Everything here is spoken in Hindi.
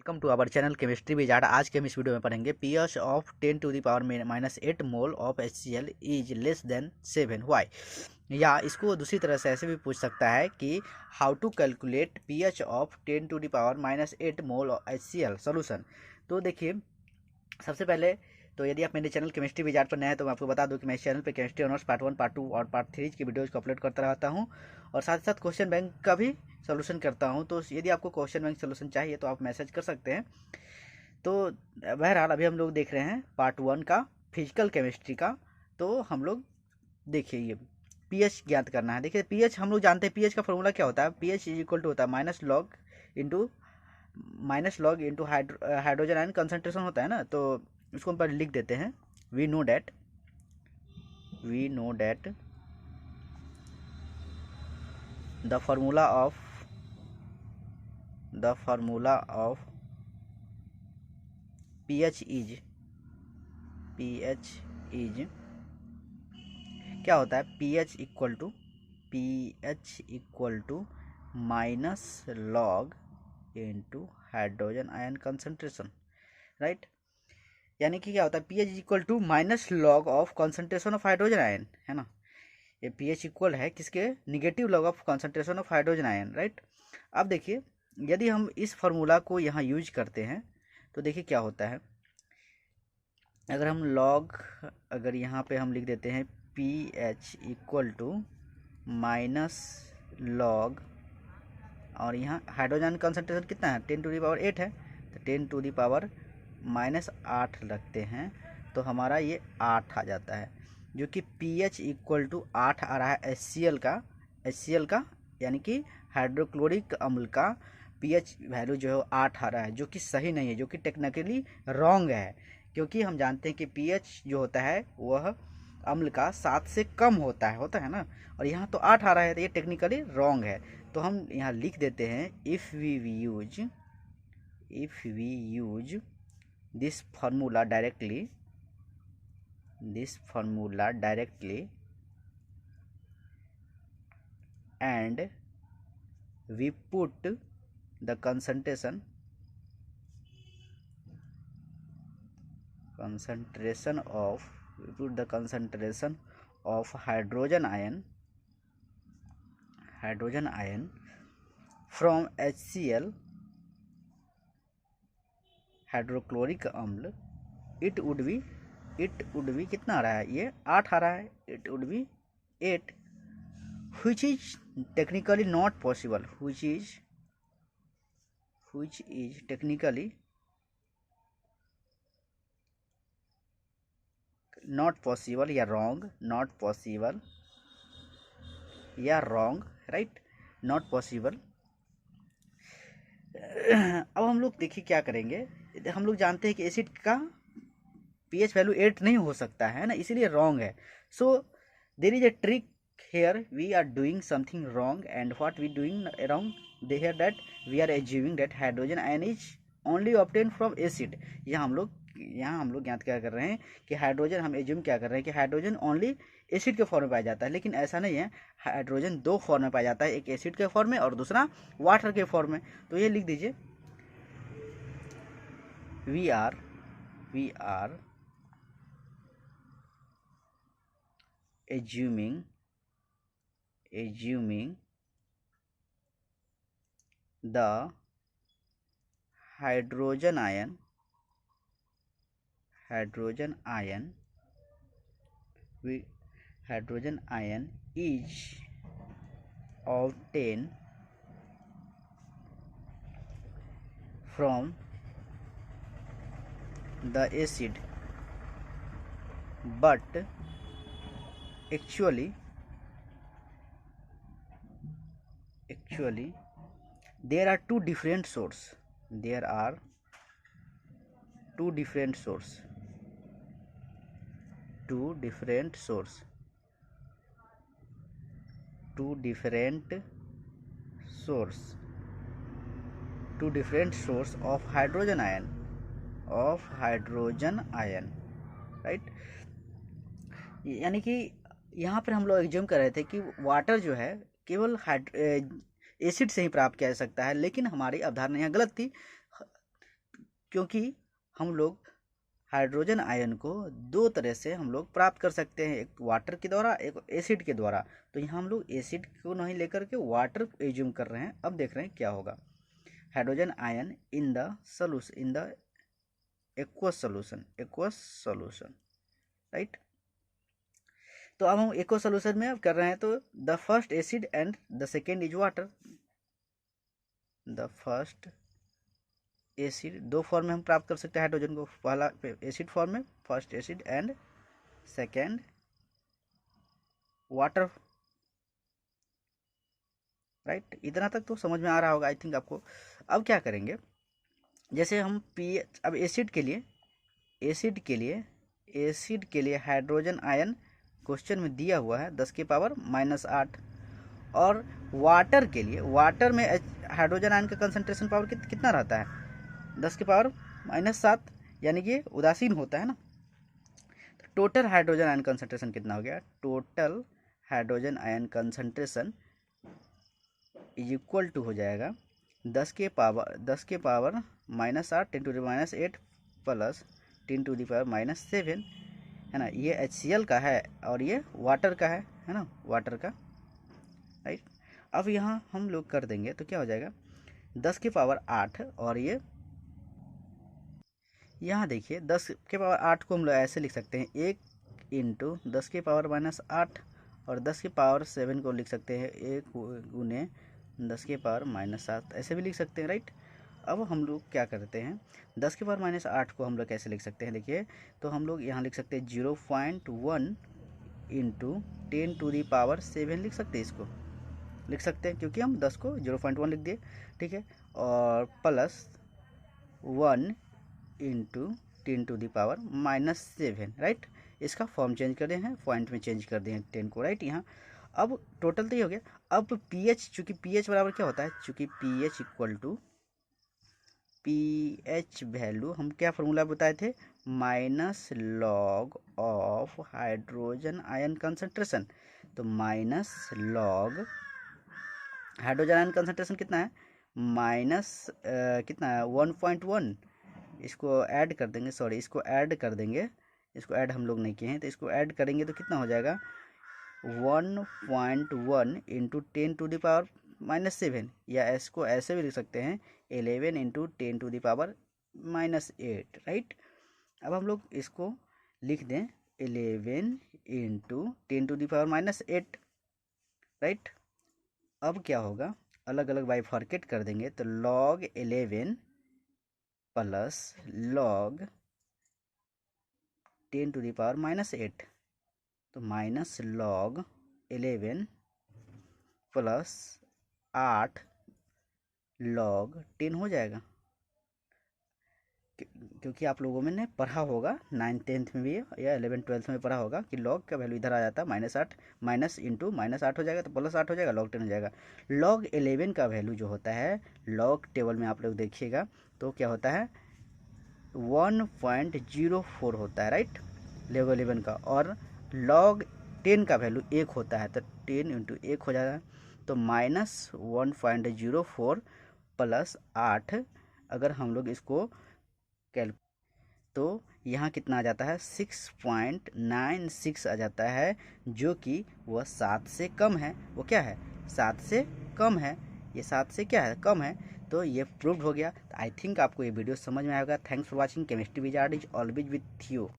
Welcome to our channel chemistry wizard. आज के हम इस वीडियो में पढ़ेंगे pH of 10 to the power -8 mole of HCl is less than 7 why. या इसको दूसरी तरह से ऐसे भी पूछ सकता है कि how to calculate pH of 10 to the power -8 mole of HCl solution. तो देखिए, सबसे पहले तो यदि आप मेरे चैनल केमिस्ट्री विजार्ड पर नए हैं तो मैं आपको बता दूं कि मैं इस चैनल पे केमिस्ट्री ऑनर्स पार्ट 1, पार्ट 2 और पार्ट 3 की वीडियोज़ को अपलोड करता रहता हूं और साथ ही साथ क्वेश्चन बैंक का भी सोल्यूशन करता हूं। तो यदि आपको क्वेश्चन बैंक सोल्यूशन चाहिए तो आप मैसेज कर सकते हैं। तो बहरहाल अभी हम लोग देख रहे हैं पार्ट 1 का फिजिकल केमिस्ट्री का। तो हम लोग देखिए, ये पीएच ज्ञात करना है। देखिए पीएच हम लोग जानते हैं, पीएच का फॉर्मूला क्या होता है। पीएच इज इक्वल टू होता है minus log into hydrogen ion concentration होता है ना। तो इसको हम पर लिख देते हैं। We know that the formula of pH is क्या होता है। pH equal to minus log into hydrogen ion concentration, right. यानी कि क्या होता है, pH equal to minus log of concentration of hydrogen ion, है ना। ये pH इक्वल है किसके, negative log of concentration of hydrogen ion, right. अब देखिए, यदि हम इस फार्मूला को यहाँ यूज करते हैं तो देखिए क्या होता है। अगर हम अगर यहाँ पे हम लिख देते हैं pH equal to minus log, और यहाँ हाइड्रोजन कंसंट्रेशन कितना है, 10 टू दी पावर 8 है, तो 10 टू दी पावर -8 रखते हैं तो हमारा ये 8 आ जाता है, जो कि pH इक्वल टू 8 आ रहा है HCl का यानी कि हाइड्रोक्लोरिक अम्ल का pH वैल्यू जो है 8 आ रहा है, जो कि सही नहीं है, जो कि टेक्निकली रॉन्ग है। क्योंकि हम जानते हैं कि pH जो होता है वह अम्ल का 7 से कम होता है ना, और यहाँ तो 8 आ रहा है, तो ये टेक्निकली रॉन्ग है। तो हम यहाँ लिख देते हैं if we use this formula directly and we put the concentration of hydrogen ion from HCl hydrochloric अम्ल, इट वुड बी कितना आ रहा है, ये 8 आ रहा है, it would be 8, which is technically not possible, which is technically not possible या wrong, not possible या wrong, right, not possible। अब हम लोग देखिए क्या करेंगे। हम लोग जानते हैं कि एसिड का pH वैल्यू 8 नहीं हो सकता है ना, इसीलिए रॉन्ग है। So there is a trick here, we are doing something wrong, and what we doing wrong, they here that we are assuming that hydrogen ion is only obtain from acid. यहाँ हम लोग ज्ञात क्या कर रहे हैं कि हाइड्रोजन, हम एज्यूम क्या कर रहे हैं कि हाइड्रोजन ओनली एसिड के फॉर्म में पाया जाता है, लेकिन ऐसा नहीं है। हाइड्रोजन 2 फॉर्म में पाया जाता है, एक एसिड के फॉर्म में और दूसरा वाटर के फॉर्म में। तो ये लिख दीजिए, we are assuming the hydrogen ion is obtained from the acid, but actually there are two different sources. Two different source of hydrogen ion, right. यानी कि यहाँ पर हम लोग एग्ज्यूम कर रहे थे कि वाटर जो है केवल एसिड से ही प्राप्त किया जा सकता है, लेकिन हमारी अवधारणा यहाँ गलत थी। क्योंकि हम लोग हाइड्रोजन आयन को दो तरह से हम लोग प्राप्त कर सकते हैं, एक वाटर के द्वारा, एक एसिड के द्वारा। तो यहाँ हम लोग एसिड को नहीं लेकर के वाटर एज्यूम कर रहे हैं। अब देख रहे हैं क्या होगा। Hydrogen ion in the solution, in the aqueous solution, right. तो अब हम एक्वस सोल्यूशन में अब कर रहे हैं, तो the first acid and the second is water. The first acid, दो फॉर्म में हम प्राप्त कर सकते हैं हाइड्रोजन को, पहला एसिड फॉर्म में, first acid and second water, right. इतना तक तो समझ में आ रहा होगा आई थिंक आपको। अब क्या करेंगे, जैसे हम पीएच, अब एसिड के लिए हाइड्रोजन आयन क्वेश्चन में दिया हुआ है 10 की पावर -8, और वाटर के लिए, वाटर में हाइड्रोजन आयन का कंसंट्रेशन पावर कितना रहता है, 10 की पावर -7, यानी कि उदासीन होता है ना। तो टोटल हाइड्रोजन आयन कंसंट्रेशन कितना हो गया, total hydrogen ion concentration is equal to हो जाएगा 10 के power -8 × 8 plus 10 to the power -7, है ना। ये HCl का है और ये वाटर का है ना, वाटर का, राइट। अब यहाँ हम लोग कर देंगे तो क्या हो जाएगा, 10 की पावर 8, और ये यहाँ देखिए 10 के पावर 8 को हम लोग ऐसे लिख सकते हैं, 1 × 10 की पावर -8, और 10 की पावर 7 को लिख सकते हैं 1 × 10 की पावर -7, ऐसे भी लिख सकते हैं, राइट। अब हम लोग क्या करते हैं, 10 की पावर -8 को हम लोग कैसे लिख सकते हैं, देखिए। तो हम लोग यहाँ लिख सकते हैं 0.1 × 10 टू दी पावर 7 लिख सकते हैं, इसको लिख सकते हैं, क्योंकि हम 10 को 0.1 लिख दिए, ठीक है। और plus 1 × 10 to the power -7, right. इसका फॉर्म चेंज कर दिए हैं, पॉइंट में चेंज कर दिए हैं 10 को, राइट। यहाँ अब टोटल तो ये हो गया। अब पीएच, चूंकि पीएच बराबर क्या होता है, चूंकि pH equal to, pH value हम क्या फॉर्मूला बताए थे, -log of hydrogen ion concentration. तो -log हाइड्रोजन आयन कंसंट्रेशन कितना है, कितना है 1.1, इसको ऐड कर देंगे, सॉरी इसको ऐड कर देंगे, इसको ऐड हम लोग नहीं किए हैं, तो इसको ऐड करेंगे तो कितना हो जाएगा 1.1 × 10 टू द पावर -7, या इसको ऐसे भी लिख सकते हैं 11 × 10 टू द पावर -8, राइट। अब हम लोग इसको लिख दें 11 × 10 टू द पावर -8, राइट। अब क्या होगा, अलग अलग बाइफर्केट कर देंगे, तो log 11 plus log 10 to the power -8, तो -log 11 प्लस 8 log 10 हो जाएगा, क्योंकि आप लोगों में ने पढ़ा होगा 9th 10th में भी या 11th 12th में पढ़ा होगा कि log का वैल्यू इधर आ जाता है -8, माइनस इंटू -8 हो जाएगा, तो +8 हो जाएगा, log 10 हो जाएगा। log 11 का वैल्यू जो होता है, log टेबल में आप लोग देखिएगा तो क्या होता है 1.04 होता है, राइट, log 11 का। और log 10 का वैल्यू 1 होता है, तो 10 × 1 हो जाएगा, तो -1.04 प्लस 8, अगर हम लोग इसको तो यहाँ कितना आ जाता है 6.96 आ जाता है, जो कि वह 7 से कम है। वो क्या है, 7 से कम है, ये 7 से क्या है, कम है। तो ये प्रूव्ड हो गया। आई थिंक आपको ये वीडियो समझ में आएगा। Thanks for watching. Chemistry wizard is always with you.